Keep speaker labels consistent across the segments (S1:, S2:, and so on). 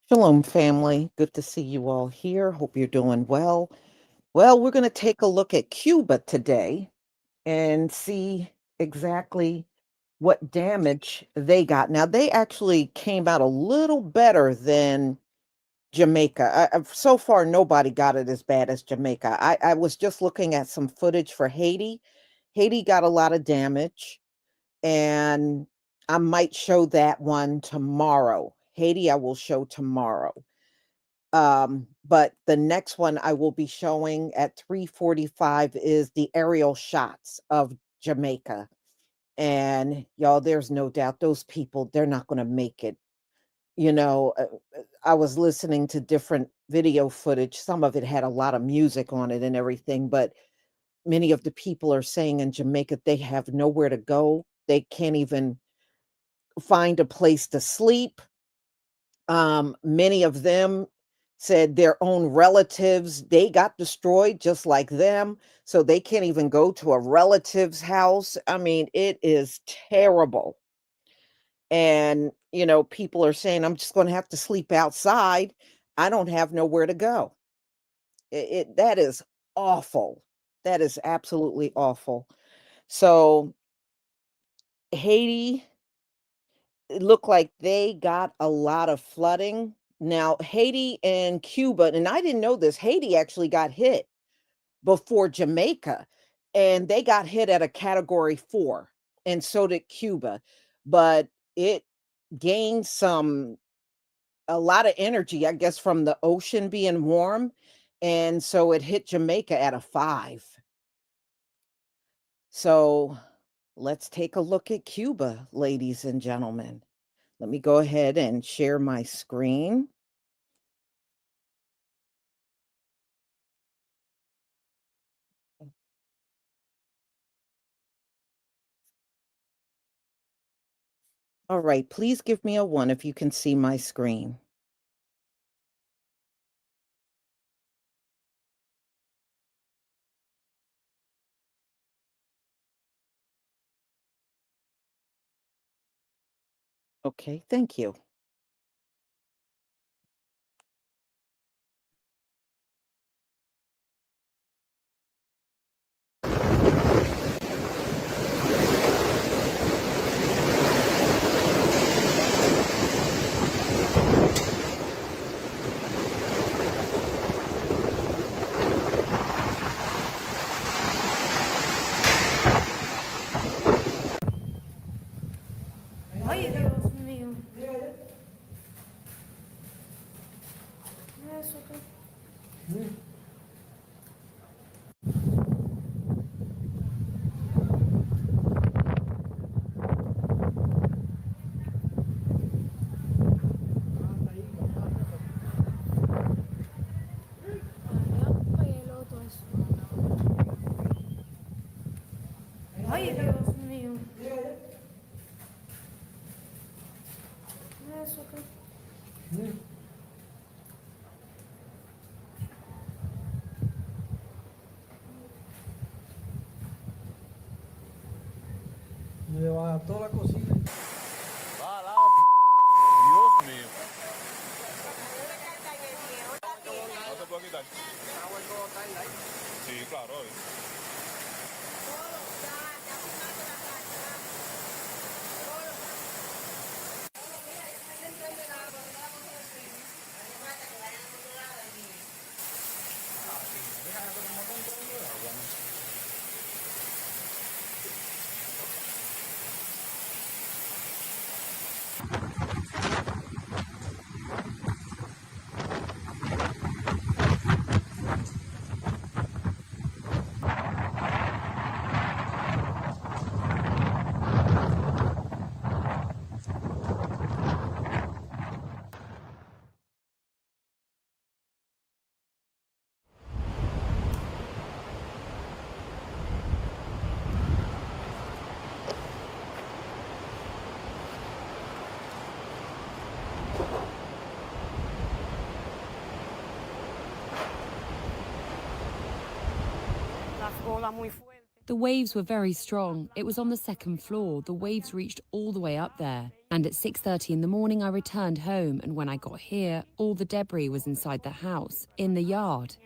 S1: Shalom, family. Good to see you all here. Hope you're doing well. Well, we're going to take a look at Cuba today and see exactly what damage they got. Now, they actually came out a little better than Jamaica. So far, nobody got it as bad as Jamaica. I was just looking at some footage for Haiti. Haiti got a lot of damage, and I might show that one tomorrow. Haiti, I will show tomorrow. But the next one I will be showing at 3:45 is the aerial shots of Jamaica. And y'all, there's no doubt those people, they're not going to make it. You know, I was listening to different video footage. Some of it had a lot of music on it and everything, but many of the people are saying in Jamaica they have nowhere to go. They can't even find a place to sleep. Many of them said their own relatives, they got destroyed just like them, so they can't even go to a relative's house. I mean, it is terrible. And, people are saying, "I'm just gonna have to sleep outside. I don't have nowhere to go." That is awful. That is absolutely awful. So, Haiti, it looked like they got a lot of flooding. Now, Haiti and Cuba, and I didn't know this, Haiti actually got hit before Jamaica, and they got hit at a category 4, and so did Cuba. But it gained a lot of energy, I guess, from the ocean being warm, and so it hit Jamaica at a 5. So let's take a look at Cuba, ladies and gentlemen. Let me go ahead and share my screen. All right, please give me a 1 if you can see my screen. Okay, thank you.
S2: Ay, Dios mío. Eso qué. Ay, el otro eso. Ay, Dios mío. Eso qué.
S3: Me levantó la cocina.
S4: Va la Dios mío. No se puede quitar. Sí, claro.
S2: Las olas muy fuertes.
S5: The waves were very strong. It was on the second floor. The waves reached all the way up there. And at 6:30 in the morning, I returned home. And when I got here, all the debris was inside the house, in the yard.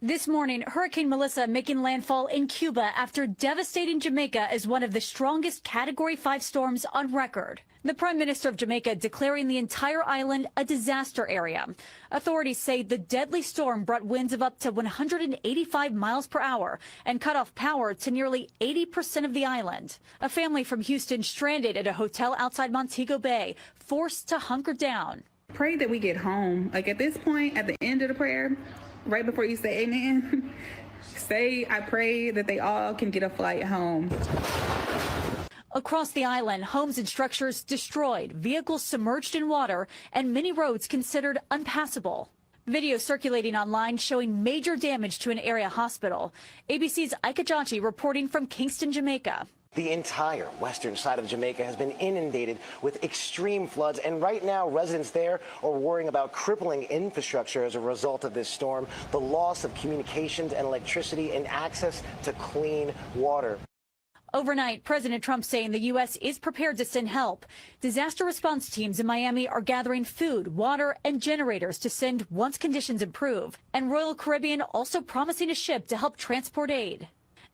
S6: This morning, Hurricane Melissa making landfall in Cuba after devastating Jamaica as one of the strongest Category 5 storms on record. The Prime Minister of Jamaica declaring the entire island a disaster area. Authorities say the deadly storm brought winds of up to 185 miles per hour and cut off power to nearly 80% of the island. A family from Houston stranded at a hotel outside Montego Bay, forced to hunker down.
S7: Pray that we get home. Like at this point, at the end of the prayer, right before you say amen, say, I pray that they all can get a flight home.
S6: Across the island, homes and structures destroyed, vehicles submerged in water, and many roads considered unpassable. Video circulating online showing major damage to an area hospital. ABC's Ike Ajanci reporting from Kingston, Jamaica.
S8: The entire western side of Jamaica has been inundated with extreme floods, and right now residents there are worrying about crippling infrastructure as a result of this storm, the loss of communications and electricity, and access to clean water.
S6: Overnight, President Trump saying the U.S. is prepared to send help. Disaster response teams in Miami are gathering food, water, and generators to send once conditions improve. And Royal Caribbean also promising a ship to help transport aid.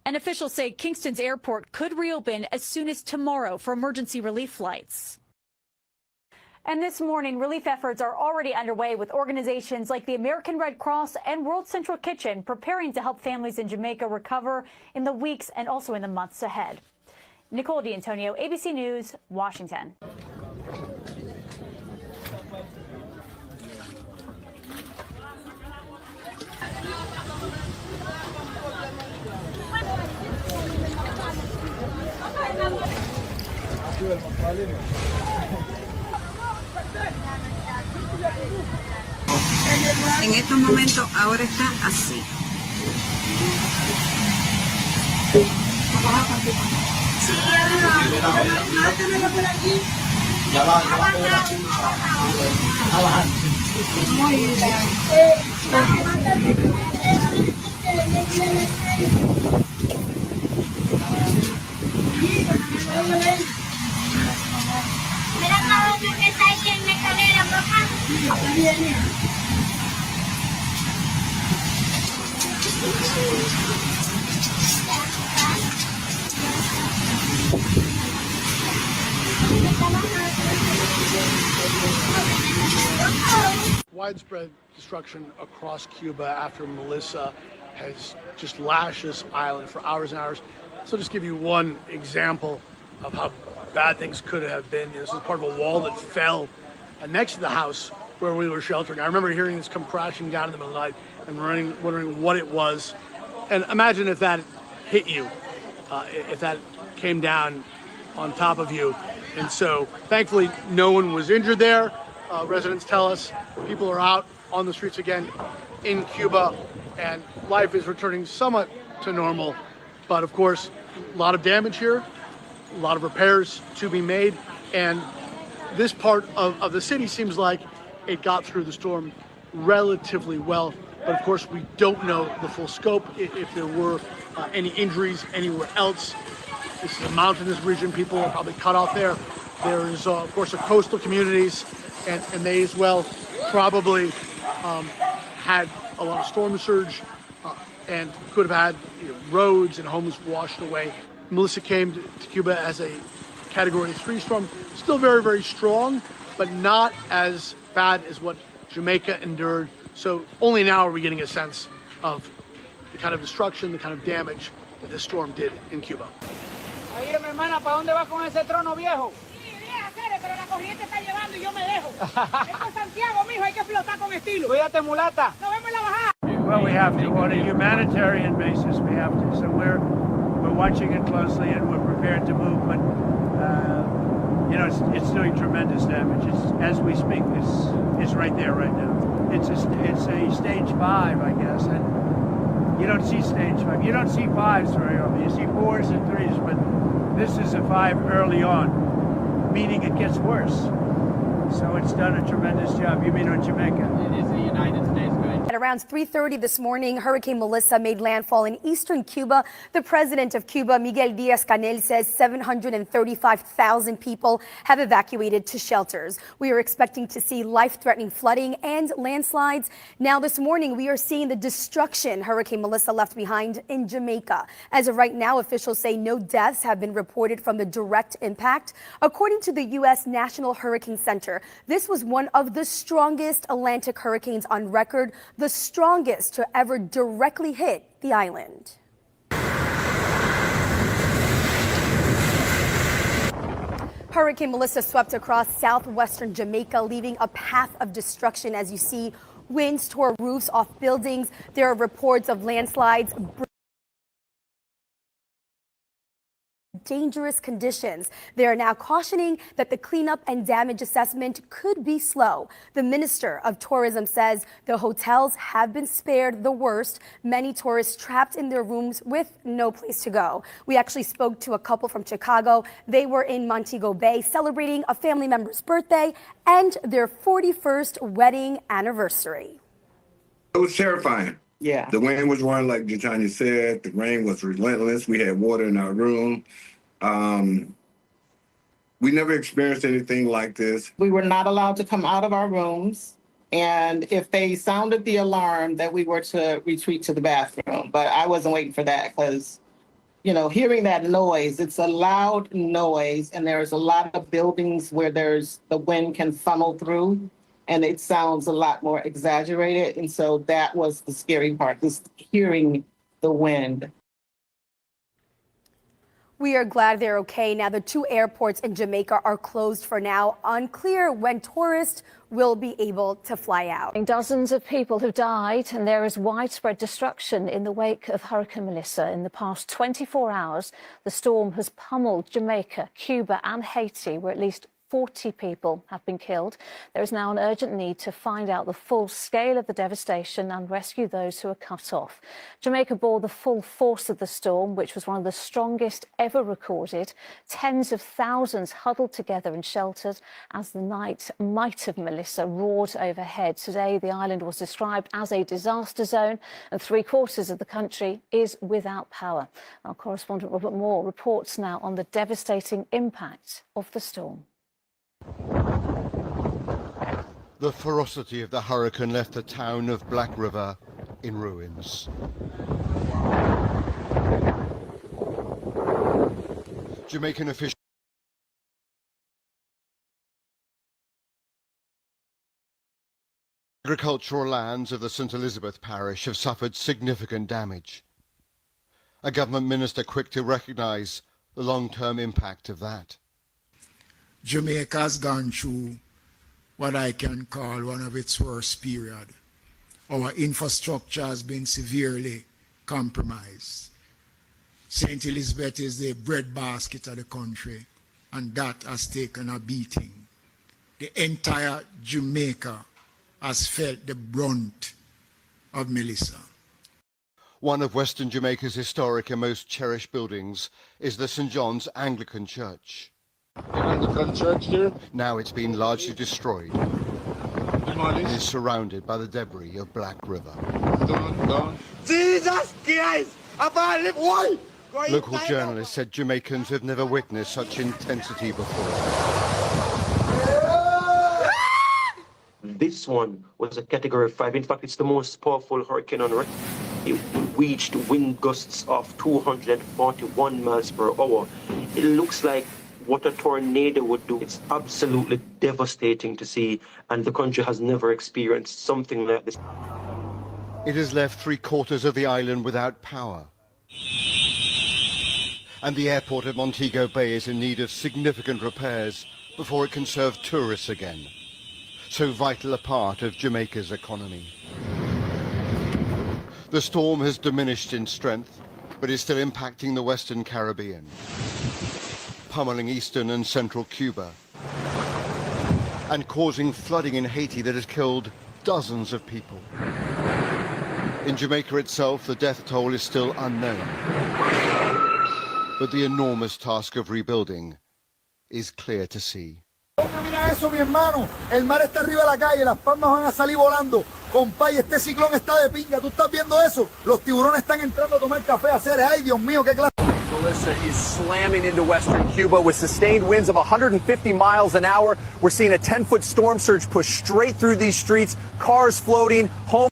S6: And officials say Kingston's airport could reopen as soon as tomorrow for emergency relief flights. And this morning, relief efforts are already underway with organizations like the American Red Cross and World Central Kitchen preparing to help families in Jamaica recover in the weeks and also in the months ahead. Nicole D'Antonio, ABC News, Washington.
S9: En estos momentos ahora está así.
S2: Mira todo lo que está ahí en la escalera, papá.
S3: Widespread destruction across Cuba after Melissa has just lashed this island for hours and hours. So just give you one example of how bad things could have been. This is part of a wall that fell next to the house where we were sheltering. I remember hearing this come crashing down in the middle of the night and wondering what it was. And imagine if that hit you, if that came down on top of you. And so thankfully no one was injured there. Residents tell us people are out on the streets again in Cuba and life is returning somewhat to normal. But of course, a lot of damage here, a lot of repairs to be made. And this part of the city seems like it got through the storm relatively well. But of course, we don't know the full scope, if there were any injuries anywhere else. This is a mountainous region. People are probably cut off there. There is, of course, the coastal communities, and they as well probably had a lot of storm surge and could have had roads and homes washed away. Melissa came to Cuba as a Category 3 storm, still very, very strong, but not as bad as what Jamaica endured. So only now are we getting a sense of the kind of destruction, the kind of damage that this storm did in Cuba.
S10: Oye, mi hermana, ¿para dónde vas con ese trono viejo? Sí, deja hacer, pero la corriente está llevando y yo me dejo. Esto es Santiago, mijo, hay que flotar con estilo. Cuídate, mulata. Nos vemos en la bajada.
S11: Well, we have to. On a humanitarian basis, we have to. So we're watching it closely and we're prepared to move. But it's doing tremendous damage. As we speak, it's right there right now. It's a stage 5, I guess. And you don't see stage 5. You don't see 5s very often. You see 4s and 3s, but This is a 5 early on, meaning it gets worse. So it's done a tremendous job. You mean on Jamaica? It is the United States going.
S12: At around 3:30 this morning, Hurricane Melissa made landfall in eastern Cuba. The president of Cuba, Miguel Díaz-Canel, says 735,000 people have evacuated to shelters. We are expecting to see life-threatening flooding and landslides. Now this morning, we are seeing the destruction Hurricane Melissa left behind in Jamaica. As of right now, officials say no deaths have been reported from the direct impact. According to the U.S. National Hurricane Center, this was one of the strongest Atlantic hurricanes on record, the strongest to ever directly hit the island. Hurricane Melissa swept across southwestern Jamaica, leaving a path of destruction. As you see, winds tore roofs off buildings. There are reports of landslides. Dangerous conditions. They are now cautioning that the cleanup and damage assessment could be slow. The Minister of Tourism says the hotels have been spared the worst. Many tourists trapped in their rooms with no place to go. We actually spoke to a couple from Chicago. They were in Montego Bay celebrating a family member's birthday and their 41st wedding anniversary.
S13: It was terrifying. Yeah. The wind was roaring, like Jatanya said. The rain was relentless. We had water in our room. We never experienced anything like this.
S14: We were not allowed to come out of our rooms. And if they sounded the alarm, that we were to retreat to the bathroom. But I wasn't waiting for that because, you know, hearing that noise, it's a loud noise. And there's a lot of buildings where the wind can funnel through. And it sounds a lot more exaggerated. And so that was the scary part, just hearing the wind.
S12: We are glad they're okay. Now, the 2 airports in Jamaica are closed for now. Unclear when tourists will be able to fly out.
S15: Dozens of people have died and there is widespread destruction in the wake of Hurricane Melissa. In the past 24 hours, the storm has pummeled Jamaica, Cuba and Haiti, where at least 40 people have been killed. There is now an urgent need to find out the full scale of the devastation and rescue those who are cut off. Jamaica bore the full force of the storm, which was one of the strongest ever recorded. Tens of thousands huddled together and sheltered as the might of Melissa roared overhead. Today, the island was described as a disaster zone and 3/4 of the country is without power. Our correspondent Robert Moore reports now on the devastating impact of the storm.
S16: The ferocity of the hurricane left the town of Black River in ruins. Jamaican officials agricultural lands of the St. Elizabeth parish have suffered significant damage. A government minister quick to recognise the long-term impact of that.
S17: Jamaica has gone through what I can call one of its worst periods. Our infrastructure has been severely compromised. St. Elizabeth is the breadbasket of the country, and that has taken a beating. The entire Jamaica has felt the brunt of Melissa.
S16: One of Western Jamaica's historic and most cherished buildings is the St. John's Anglican Church.
S18: Anglican church here?
S16: Now it's been largely destroyed. It is surrounded by the debris of Black River.
S18: Jesus Christ!
S16: Local journalists said Jamaicans have never witnessed such intensity before.
S19: This one was a category 5. In fact, it's the most powerful hurricane on record. It reached wind gusts of 241 miles per hour. It looks like what a tornado would do. It's absolutely devastating to see, and the country has never experienced something like this.
S16: It has left 3/4 of the island without power. And the airport at Montego Bay is in need of significant repairs before it can serve tourists again. So vital a part of Jamaica's economy. The storm has diminished in strength, but is still impacting the Western Caribbean, pummeling eastern and central Cuba, and causing flooding in Haiti that has killed dozens of people. In Jamaica itself, the death toll is still unknown. but the enormous task of rebuilding is clear to see.
S20: Mira eso, mi hermano. El mar está arriba de la calle, las palmas van a salir volando. Compay, este ciclón está de pinga. ¿Tú estás viendo eso? Los tiburones están entrando a tomar café, a hacer. Ay, Dios mío, qué clase.
S21: Melissa is slamming into western Cuba with sustained winds of 150 miles an hour. We're seeing a 10-foot storm surge push straight through these streets, cars floating, home.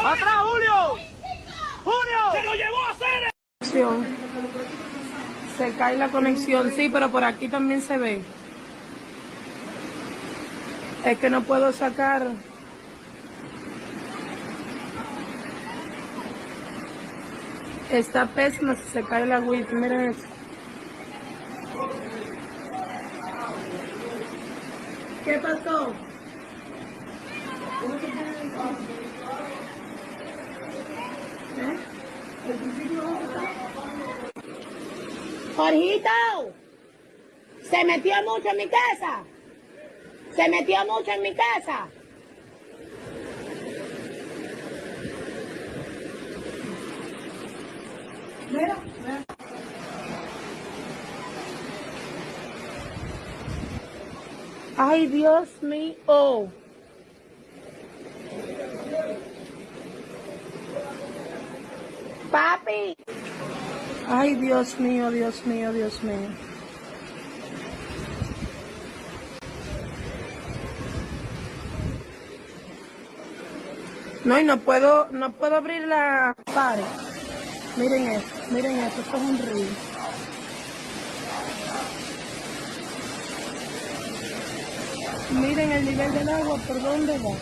S10: ¡Atrás, Julio! ¡Julio! ¡Se lo llevó a hacer!
S22: Se cae la conexión, sí, pero por aquí también se ve. Es que no puedo sacar. Está pésima si se cae la wifi, miren eso. ¿Qué pasó?
S2: Jorgito, se metió mucho en mi casa. Se metió mucho en mi casa.
S22: Mira. Ay, Dios mío.
S2: Papi.
S22: Ay, Dios mío, Dios mío, Dios mío. No, y no puedo abrir la pared. Miren esto es un río. Miren el nivel del agua, ¿por dónde va?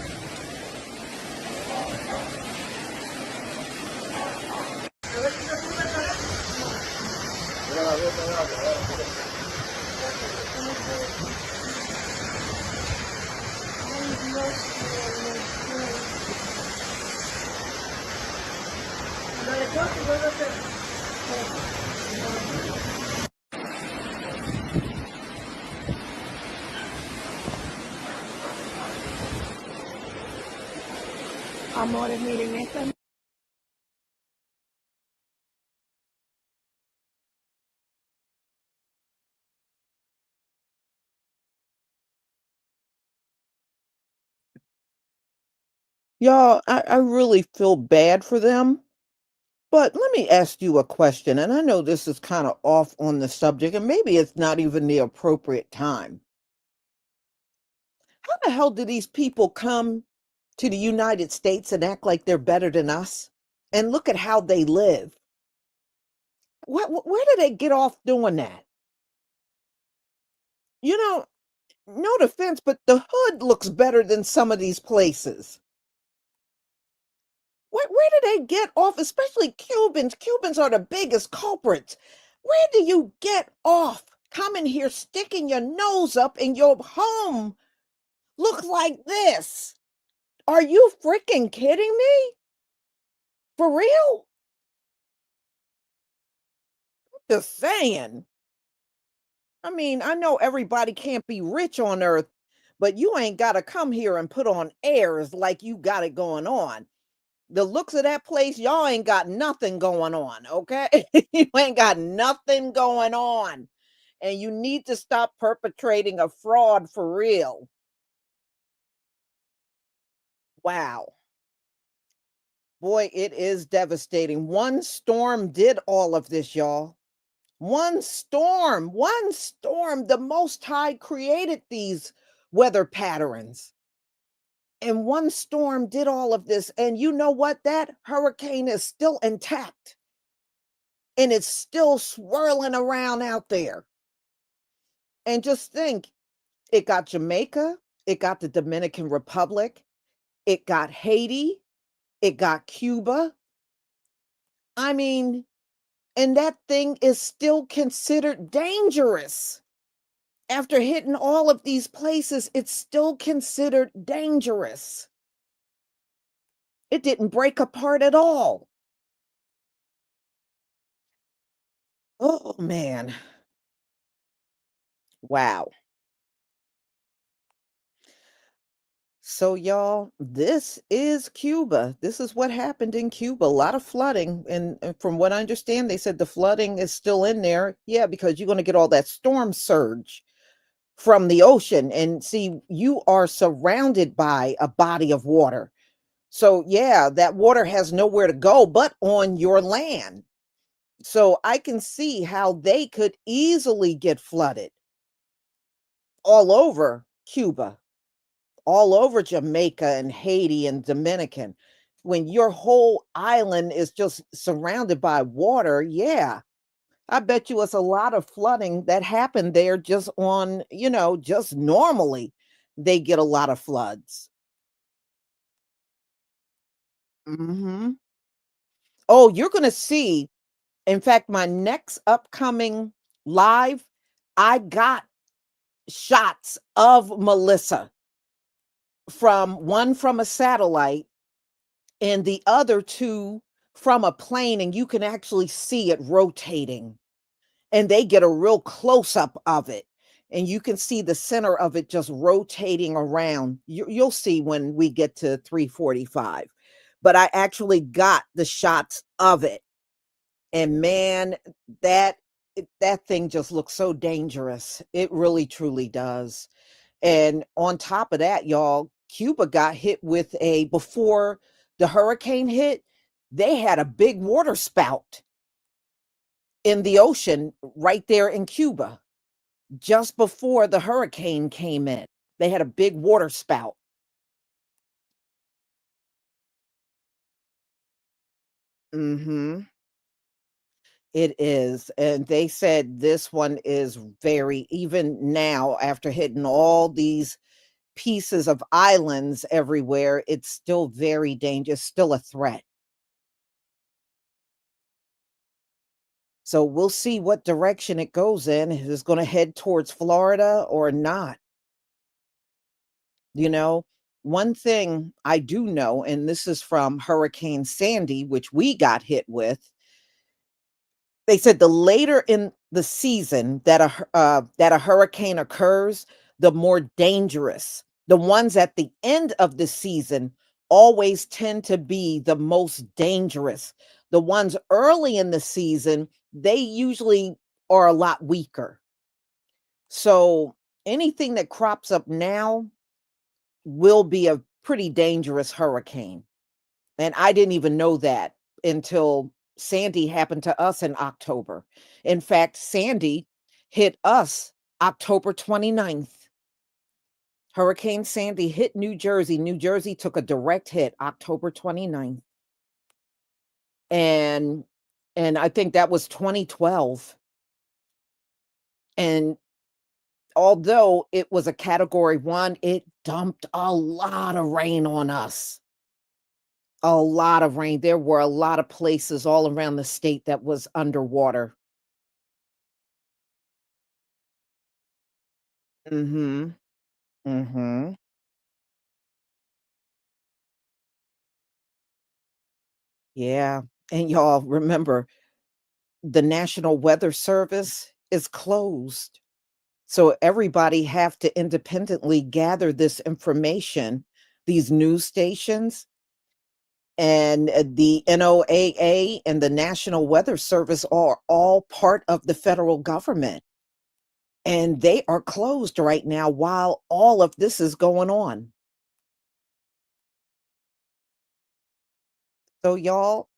S22: Amores, miren esta.
S1: Y'all, I really feel bad for them. But let me ask you a question, and I know this is kind of off on the subject, and maybe it's not even the appropriate time. How the hell do these people come to the United States and act like they're better than us? And look at how they live. Where do they get off doing that? You know, no defense, but the hood looks better than some of these places. Where do they get off, especially Cubans? Cubans are the biggest culprits. Where do you get off coming here, sticking your nose up in your home? Look like this. Are you freaking kidding me? For real? Just saying. I mean, I know everybody can't be rich on earth, but you ain't got to come here and put on airs like you got it going on. The looks of that place, y'all ain't got nothing going on, okay? You ain't got nothing going on. And you need to stop perpetrating a fraud for real. Wow. Boy, it is devastating. One storm did all of this, y'all. One storm, the Most High created these weather patterns. And one storm did all of this. And you know what? That hurricane is still intact. And it's still swirling around out there. And just think, it got Jamaica, it got the Dominican Republic, it got Haiti, it got Cuba. I mean, and that thing is still considered dangerous. After hitting all of these places, it's still considered dangerous. It didn't break apart at all. Oh, man. Wow. So, y'all, this is Cuba. This is what happened in Cuba. A lot of flooding. And from what I understand, they said the flooding is still in there. Yeah, because you're going to get all that storm surge from the ocean. And see, you are surrounded by a body of water. So, yeah, that water has nowhere to go but on your land. So I can see how they could easily get flooded all over Cuba, all over Jamaica and Haiti and Dominican. When your whole island is just surrounded by water, yeah, I bet you it's a lot of flooding that happened there just on, just normally they get a lot of floods. Mhm. Oh, you're going to see. In fact, my next upcoming live, I got shots of Melissa from a satellite and the other two from a plane, and you can actually see it rotating. And they get a real close up of it. And you can see the center of it just rotating around. You'll see when we get to 345. But I actually got the shots of it. And man, that that thing just looks so dangerous. It really truly does. And on top of that, y'all, Cuba got hit with before the hurricane hit, they had a big water spout in the ocean right there in Cuba just before the hurricane came in. They had a big water spout. Mhm. It is. And they said this one is very, even now, after hitting all these pieces of islands everywhere, it's still very dangerous, still a threat. So we'll see what direction it goes in, if it's going to head towards Florida or not. You know, one thing I do know, and this is from Hurricane Sandy, which we got hit with, they said the later in the season that a hurricane occurs, the more dangerous. The ones at the end of the season always tend to be the most dangerous. The ones early in the season, they usually are a lot weaker. So anything that crops up now will be a pretty dangerous hurricane. And I didn't even know that until Sandy happened to us in October. In fact, Sandy hit us October 29th. Hurricane Sandy hit New Jersey. New Jersey took a direct hit October 29th. And I think that was 2012. And although it was a category 1, it dumped a lot of rain on us. A lot of rain. There were a lot of places all around the state that was underwater. Mhm. Mhm. Yeah. And y'all remember the National Weather Service is closed. So everybody have to independently gather this information, these news stations, and the NOAA and the National Weather Service are all part of the federal government. And they are closed right now while all of this is going on. So y'all,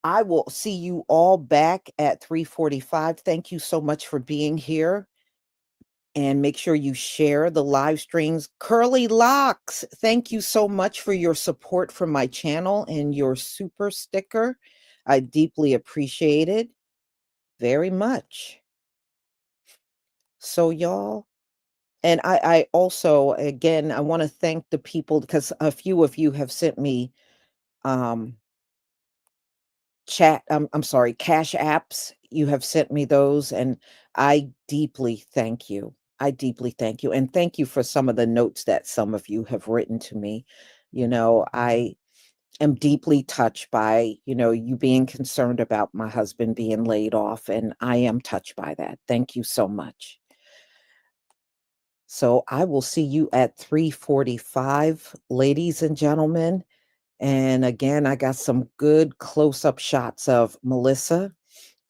S1: I will see you all back at 3:45. Thank you so much for being here. And make sure you share the live streams. Curly Locks, thank you so much for your support for my channel and your super sticker. I deeply appreciate it very much. So y'all, and I also, again, I want to thank the people because a few of you have sent me um I'm sorry, cash apps. You have sent me those, and I deeply thank you. I deeply thank you. And thank you for some of the notes that some of you have written to me. You know, am deeply touched by, you being concerned about my husband being laid off, and I am touched by that. Thank you so much. So I will see you at 3:45, ladies and gentlemen. And again, I got some good close-up shots of Melissa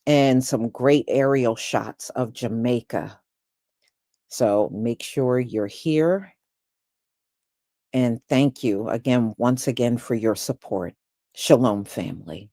S1: and some great aerial shots of Jamaica. So make sure you're here. And thank you again, once again, for your support. Shalom, family.